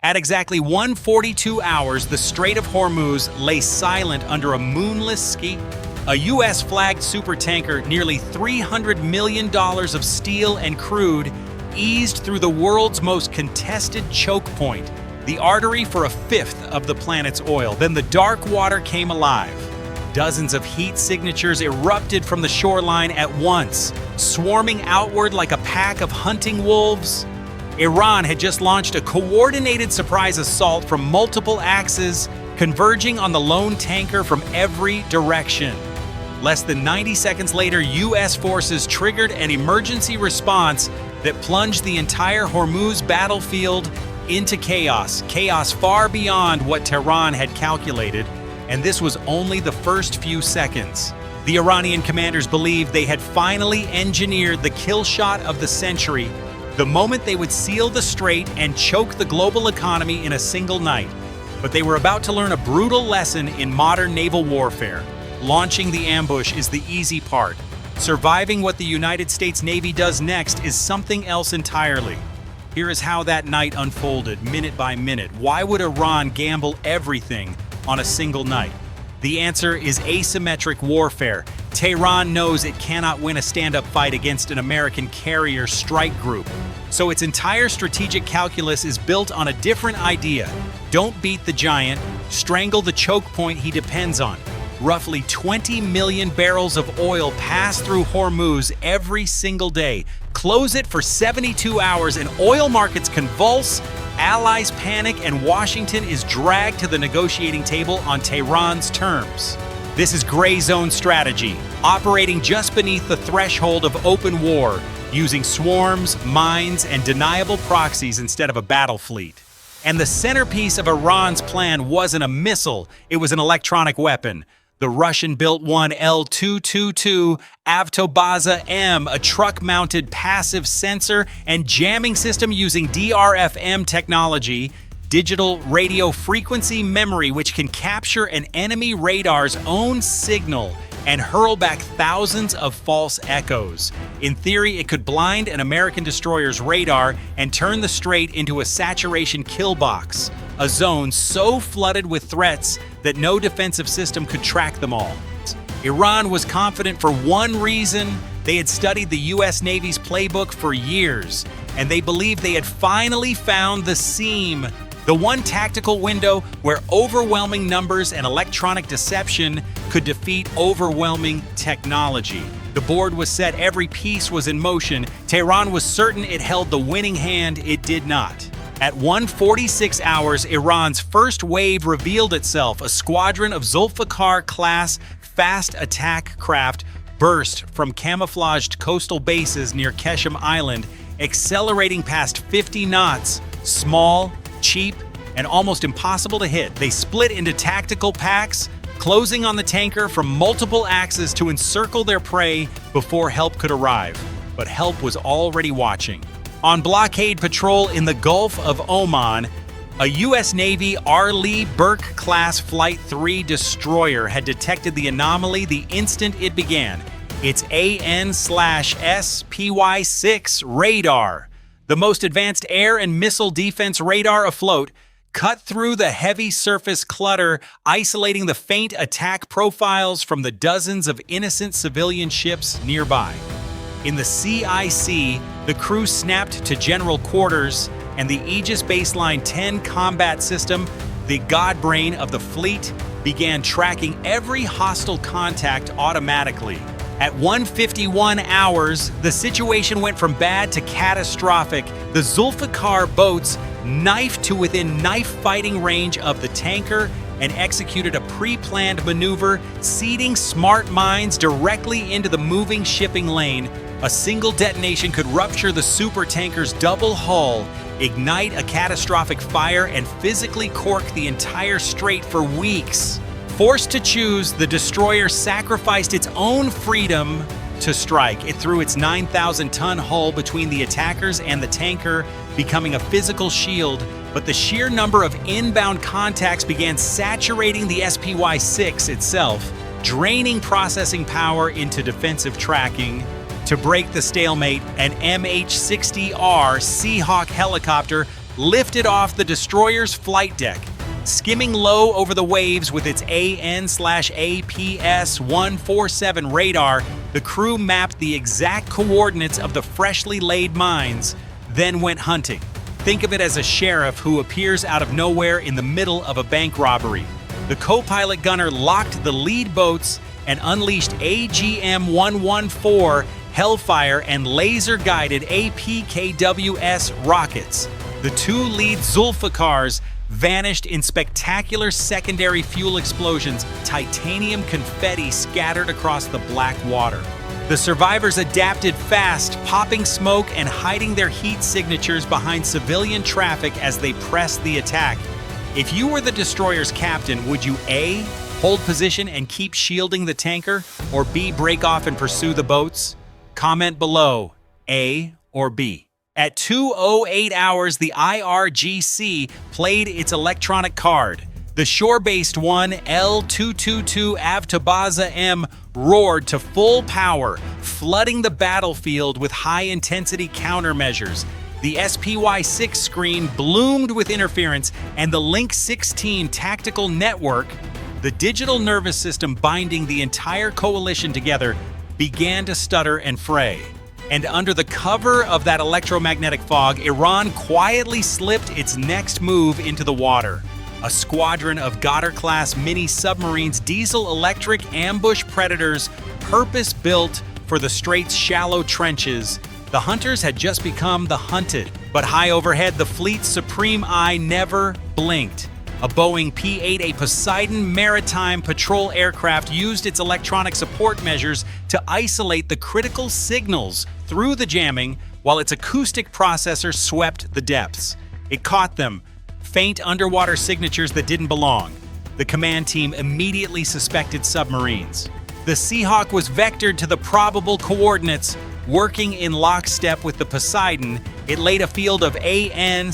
At exactly 1:42 hours, the Strait of Hormuz lay silent under a moonless sky. A U.S.-flagged supertanker, nearly $300 million of steel and crude, eased through the world's most contested choke point, the artery for a fifth of the planet's oil. Then the dark water came alive. Dozens of heat signatures erupted from the shoreline at once, swarming outward like a pack of hunting wolves. Iran had just launched a coordinated surprise assault from multiple axes, converging on the lone tanker from every direction. Less than 90 seconds later, U.S. forces triggered an emergency response that plunged the entire Hormuz battlefield into chaos far beyond what Tehran had calculated, and this was only the first few seconds. The Iranian commanders believed they had finally engineered the kill shot of the century, the moment they would seal the strait and choke the global economy in a single night. But they were about to learn a brutal lesson in modern naval warfare. Launching the ambush is the easy part. Surviving what the United States Navy does next is something else entirely. Here is how that night unfolded, minute by minute. Why would Iran gamble everything on a single night? The answer is asymmetric warfare. Tehran knows it cannot win a stand-up fight against an American carrier strike group. So its entire strategic calculus is built on a different idea. Don't beat the giant, strangle the choke point he depends on. Roughly 20 million barrels of oil pass through Hormuz every single day. Close it for 72 hours and oil markets convulse, allies panic, and Washington is dragged to the negotiating table on Tehran's terms. This is gray zone strategy, operating just beneath the threshold of open war, using swarms, mines, and deniable proxies instead of a battle fleet. And the centerpiece of Iran's plan wasn't a missile, it was an electronic weapon. The Russian-built one L-222 Avtobaza M, a truck-mounted passive sensor and jamming system using DRFM technology, digital radio frequency memory, which can capture an enemy radar's own signal and hurl back thousands of false echoes. In theory, it could blind an American destroyer's radar and turn the strait into a saturation kill box, a zone so flooded with threats that no defensive system could track them all. Iran was confident for one reason: they had studied the U.S. Navy's playbook for years, and they believed they had finally found the seam, the one tactical window where overwhelming numbers and electronic deception could defeat overwhelming technology. The board was set, every piece was in motion. Tehran was certain it held the winning hand, it did not. At 1:46 hours, Iran's first wave revealed itself. A squadron of Zulfikar-class fast attack craft burst from camouflaged coastal bases near Keshem Island, accelerating past 50 knots. Small, cheap, and almost impossible to hit. They split into tactical packs, closing on the tanker from multiple axes to encircle their prey before help could arrive. But help was already watching. On blockade patrol in the Gulf of Oman, a U.S. Navy Arleigh Burke-class Flight III destroyer had detected the anomaly the instant it began. Its AN/SPY-6 radar, the most advanced air and missile defense radar afloat, cut through the heavy surface clutter, isolating the faint attack profiles from the dozens of innocent civilian ships nearby. In the CIC, the crew snapped to general quarters, and the Aegis Baseline 10 combat system, the godbrain of the fleet, began tracking every hostile contact automatically. At 1:51 hours, the situation went from bad to catastrophic. The Zulfikar boats knifed to within knife-fighting range of the tanker and executed a pre-planned maneuver, seeding smart mines directly into the moving shipping lane. A single detonation could rupture the supertanker's double hull, ignite a catastrophic fire, and physically cork the entire strait for weeks. Forced to choose, the destroyer sacrificed its own freedom to strike. It threw its 9,000-ton hull between the attackers and the tanker, becoming a physical shield, but the sheer number of inbound contacts began saturating the SPY-6 itself, draining processing power into defensive tracking. To break the stalemate, an MH-60R Seahawk helicopter lifted off the destroyer's flight deck. Skimming low over the waves with its AN/APS-147 radar, the crew mapped the exact coordinates of the freshly laid mines, then went hunting. Think of it as a sheriff who appears out of nowhere in the middle of a bank robbery. The co-pilot gunner locked the lead boats and unleashed AGM-114 Hellfire and laser-guided APKWS rockets. The two lead Zulfikars vanished in spectacular secondary fuel explosions, titanium confetti scattered across the black water. The survivors adapted fast, popping smoke and hiding their heat signatures behind civilian traffic as they pressed the attack. If you were the destroyer's captain, would you A, hold position and keep shielding the tanker, or B, break off and pursue the boats? Comment below, A or B. At 2:08 hours, the IRGC played its electronic card. The shore-based one, L222 Avtabaza M, roared to full power, flooding the battlefield with high-intensity countermeasures. The SPY-6 screen bloomed with interference, and the Link 16 tactical network, the digital nervous system binding the entire coalition together, began to stutter and fray. And under the cover of that electromagnetic fog, Iran quietly slipped its next move into the water. A squadron of Goddard-class mini-submarines, diesel-electric ambush predators, purpose-built for the Strait's shallow trenches. The hunters had just become the hunted, but high overhead, the fleet's supreme eye never blinked. A Boeing P-8, a Poseidon maritime patrol aircraft, used its electronic support measures to isolate the critical signals through the jamming while its acoustic processor swept the depths. It caught them, faint underwater signatures that didn't belong. The command team immediately suspected submarines. The Seahawk was vectored to the probable coordinates. Working in lockstep with the Poseidon, it laid a field of AN/SSQ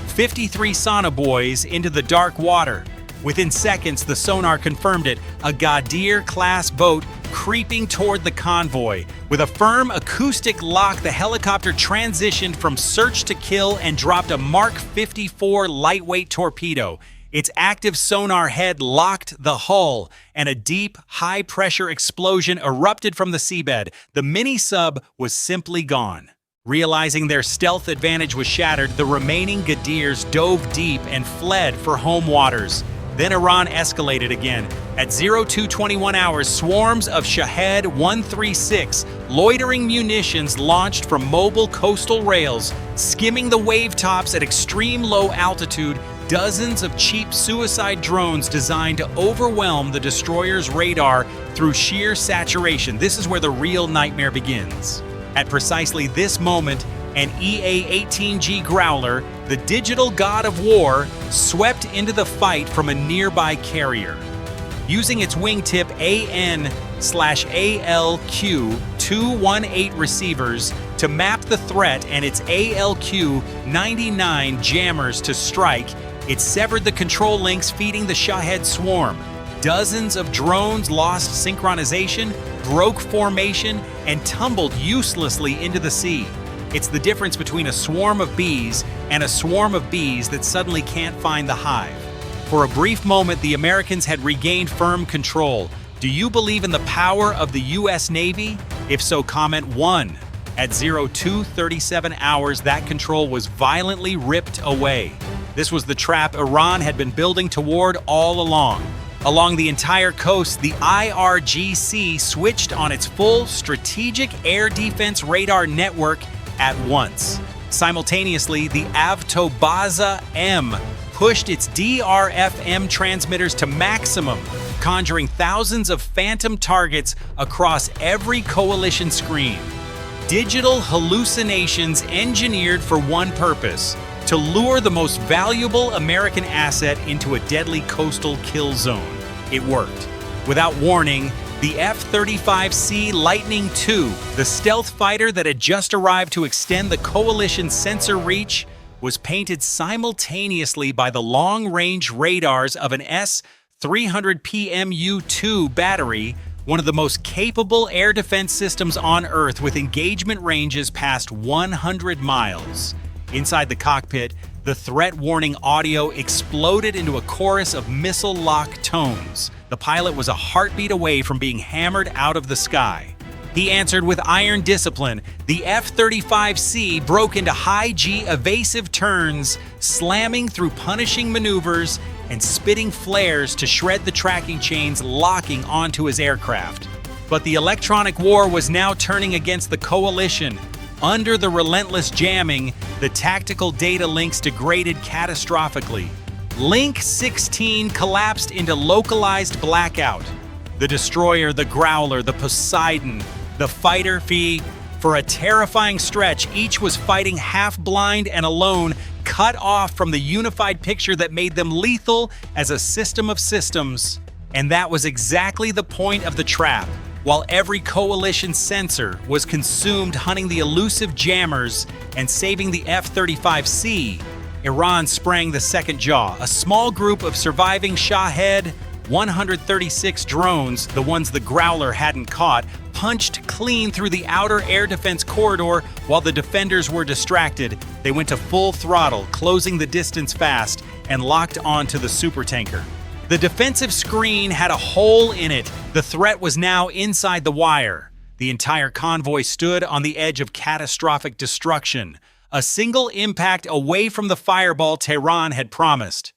53 sonobuoys into the dark water. Within seconds, the sonar confirmed it, a Ghadir-class boat creeping toward the convoy. With a firm acoustic lock, the helicopter transitioned from search to kill and dropped a Mark 54 lightweight torpedo. Its active sonar head locked the hull, and a deep, high-pressure explosion erupted from the seabed. The mini-sub was simply gone. Realizing their stealth advantage was shattered, the remaining Ghadirs dove deep and fled for home waters. Then Iran escalated again. At 02:21 hours, swarms of Shahed 136 loitering munitions launched from mobile coastal rails, skimming the wave tops at extreme low altitude. Dozens of cheap suicide drones designed to overwhelm the destroyer's radar through sheer saturation. This is where the real nightmare begins. At precisely this moment, an EA-18G Growler, the digital god of war, swept into the fight from a nearby carrier. Using its wingtip AN/ALQ-218 receivers to map the threat and its ALQ-99 jammers to strike, it severed the control links feeding the Shahed swarm. Dozens of drones lost synchronization, broke formation, and tumbled uselessly into the sea. It's the difference between a swarm of bees and a swarm of bees that suddenly can't find the hive. For a brief moment, the Americans had regained firm control. Do you believe in the power of the U.S. Navy? If so, comment 1. At 02:37 hours, that control was violently ripped away. This was the trap Iran had been building toward all along. Along the entire coast, the IRGC switched on its full strategic air defense radar network at once. Simultaneously, the Avtabaza M pushed its DRFM transmitters to maximum, conjuring thousands of phantom targets across every coalition screen. Digital hallucinations engineered for one purpose: to lure the most valuable American asset into a deadly coastal kill zone. It worked. Without warning, the F-35C Lightning II, the stealth fighter that had just arrived to extend the coalition's sensor reach, was painted simultaneously by the long-range radars of an S-300PMU-2 battery, one of the most capable air defense systems on Earth with engagement ranges past 100 miles. Inside the cockpit, the threat warning audio exploded into a chorus of missile-lock tones. The pilot was a heartbeat away from being hammered out of the sky. He answered with iron discipline. The F-35C broke into high-G evasive turns, slamming through punishing maneuvers and spitting flares to shred the tracking chains locking onto his aircraft. But the electronic war was now turning against the coalition. Under the relentless jamming, the tactical data links degraded catastrophically. Link 16 collapsed into localized blackout. The destroyer, the Growler, the Poseidon, the fighter for a terrifying stretch, each was fighting half-blind and alone, cut off from the unified picture that made them lethal as a system of systems. And that was exactly the point of the trap. While every coalition sensor was consumed hunting the elusive jammers and saving the F-35C, Iran sprang the second jaw. A small group of surviving Shahed 136 drones, the ones the Growler hadn't caught, punched clean through the outer air defense corridor while the defenders were distracted. They went to full throttle, closing the distance fast, and locked onto the supertanker. The defensive screen had a hole in it. The threat was now inside the wire. The entire convoy stood on the edge of catastrophic destruction, a single impact away from the fireball Tehran had promised.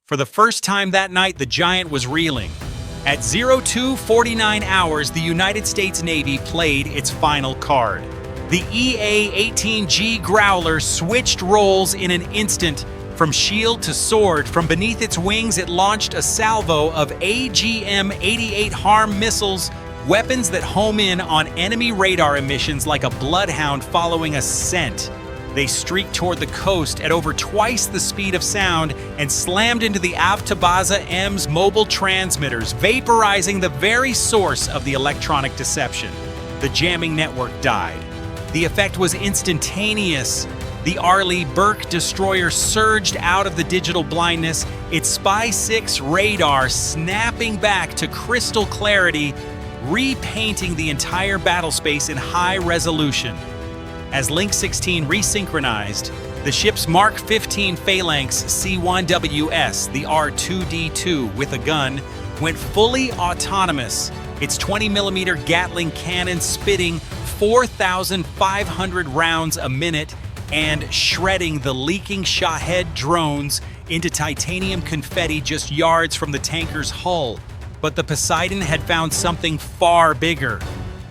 For the first time that night, the giant was reeling. At 02:49 hours, the United States Navy played its final card. The EA-18G Growler switched roles in an instant. From shield to sword, from beneath its wings, it launched a salvo of AGM-88 HARM missiles, weapons that home in on enemy radar emissions like a bloodhound following a scent. They streaked toward the coast at over twice the speed of sound and slammed into the Avtabaza M's mobile transmitters, vaporizing the very source of the electronic deception. The jamming network died. The effect was instantaneous. The Arleigh Burke destroyer surged out of the digital blindness, its Spy 6 radar snapping back to crystal clarity, repainting the entire battlespace in high resolution. As Link 16 resynchronized, the ship's Mark 15 Phalanx C-1WS, the R-2D2 with a gun, went fully autonomous, its 20mm Gatling cannon spitting 4,500 rounds a minute and shredding the leaking Shahed drones into titanium confetti just yards from the tanker's hull. But the Poseidon had found something far bigger.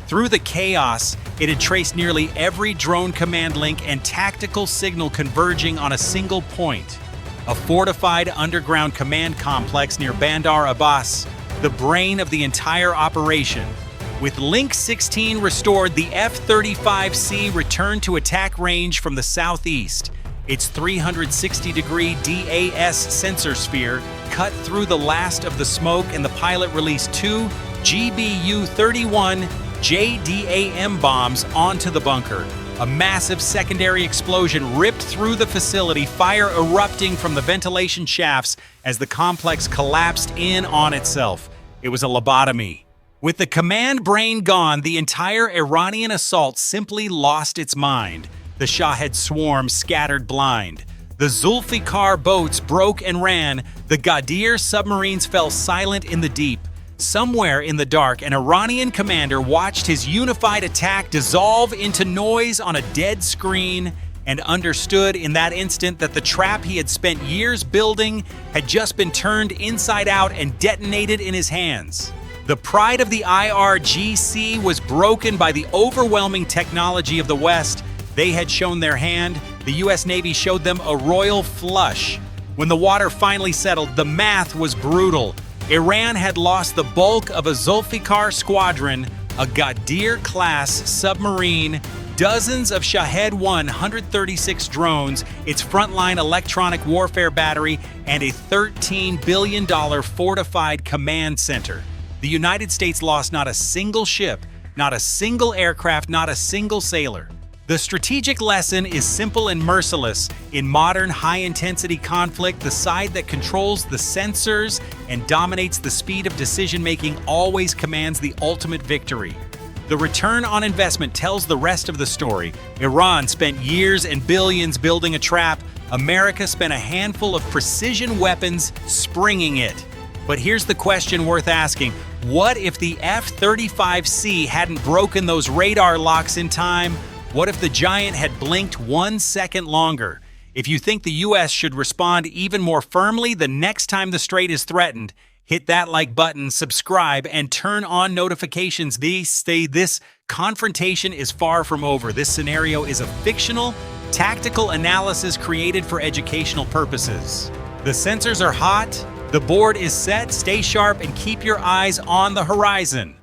Through the chaos, it had traced nearly every drone command link and tactical signal converging on a single point. A fortified underground command complex near Bandar Abbas, the brain of the entire operation. With Link 16 restored, the F-35C returned to attack range from the southeast. Its 360-degree DAS sensor sphere cut through the last of the smoke, and the pilot released two GBU-31 JDAM bombs onto the bunker. A massive secondary explosion ripped through the facility, fire erupting from the ventilation shafts as the complex collapsed in on itself. It was a lobotomy. With the command brain gone, the entire Iranian assault simply lost its mind. The Shahed swarm scattered blind. The Zulfikar boats broke and ran. The Ghadir submarines fell silent in the deep. Somewhere in the dark, an Iranian commander watched his unified attack dissolve into noise on a dead screen and understood in that instant that the trap he had spent years building had just been turned inside out and detonated in his hands. The pride of the IRGC was broken by the overwhelming technology of the West. They had shown their hand. The U.S. Navy showed them a royal flush. When the water finally settled, the math was brutal. Iran had lost the bulk of a Zulfikar squadron, a Ghadir-class submarine, dozens of Shahed 136 drones, its frontline electronic warfare battery, and a $13 billion fortified command center. The United States lost not a single ship, not a single aircraft, not a single sailor. The strategic lesson is simple and merciless. In modern high-intensity conflict, the side that controls the sensors and dominates the speed of decision-making always commands the ultimate victory. The return on investment tells the rest of the story. Iran spent years and billions building a trap. America spent a handful of precision weapons springing it. But here's the question worth asking. What if the F-35C hadn't broken those radar locks in time? What if the giant had blinked 1 second longer? If you think the U.S. should respond even more firmly the next time the Strait is threatened, hit that like button, subscribe, and turn on notifications. This confrontation is far from over. This scenario is a fictional, tactical analysis created for educational purposes. The sensors are hot, the board is set, stay sharp, and keep your eyes on the horizon.